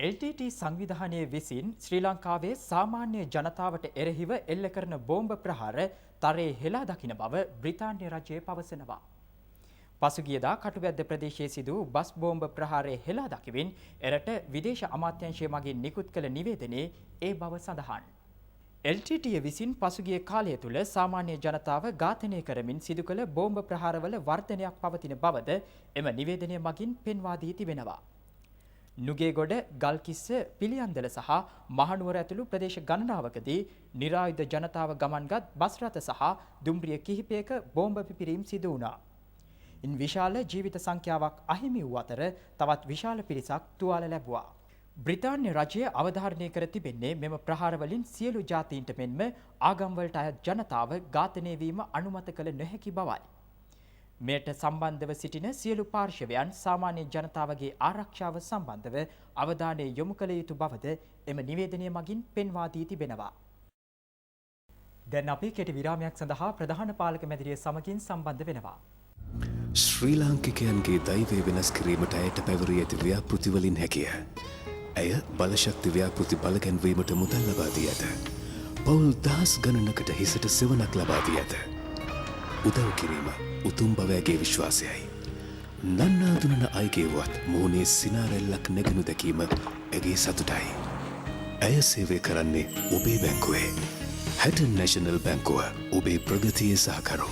LTT සංවිධානයේ විසින් ශ්‍රී ලංකාවේ සාමාන්‍ය ජනතාවට එරෙහිව එල්ල කරන බෝම්බ ප්‍රහාර තරයේ හෙලා දකින බව බ්‍රිතාන්‍ය රජය පවසනවා. පසුගියදා කටුවැද්ද ප්‍රදේශයේ සිදු බස් බෝම්බ ප්‍රහාරයේ හෙලා දකිමින් එරට විදේශ අමාත්‍යාංශය මගින් නිකුත් කළ නිවේදනයේ ඒ බව සඳහන්. LTT විසින් පසුගිය කාලය තුළ සාමාන්‍ය ජනතාව ඝාතනය කරමින් සිදු කළ බෝම්බ ප්‍රහාරවල වර්ධනයක් පවතින බවද එම නිවේදනය මගින් පෙන්වා දී තිබෙනවා. නුගේගොඩ, ගල්කිස්ස, පිළියන්දල සහ මහනුවර ඇතුළු ප්‍රදේශ ගණනාවකදී නිරායුධ ජනතාව ගමන්ගත් බස් රථ සහ දුම්රිය කිහිපයක බෝම්බ පිපිරීම් සිදු වුණා. ඉන් විශාල ජීවිත සංඛ්‍යාවක් අහිමි වූ අතර තවත් විශාල පිරිසක් තුවාල ලැබුවා. බ්‍රිතාන්‍ය රජය අවධාරණය කර තිබෙන්නේ මෙම ප්‍රහාරවලින් සියලු ජාතීන්ට මෙන්ම ආගම්වලට අයත් ජනතාව ඝාතනය වීම අනුමත කළ නොහැකි බවයි. මෙයට සම්බන්ධව සිටින සියලු පාර්ශවයන් සාමාන්‍ය ජනතාවගේ ආරක්ෂාව සම්බන්ධව අවධානය යොමු කළ යුතු බවද එම නිවේදනය මගින් පෙන්වා දී තිබෙනවා. දැන් අපි කෙටි විරාමයක් සඳහා ප්‍රධාන පාලක මැදිරිය සමගින් සම්බන්ධ වෙනවා. ශ්‍රී ලාංකිකයන්ගේ දෛවය වෙනස් කිරීමට ඇයට පැවරී ඇති ව්‍යාපෘති වලින් හැකිය. ඇය බලශක්ති ව්‍යාපෘති බලගැන්වීමට මුදල් ලබා දී ඇත. පවුල් දහස් ගණනකට හිසට සෙවණක් ලබා දී ඇත. උදව් කිරීම උතුම් බව ඇගේ විශ්වාසයයි. නන්නාඳුනන අයගේවත් මුහුණේ සිනාරැල්ලක් නැගනු දැකීම ඇගේ සතුටයි. ඇය සේවය කරන්නේ ඔබේ බැංකුවේ. හැටන් නැෂනල් බැංකුව ඔබේ ප්‍රගතියේ සහකරු.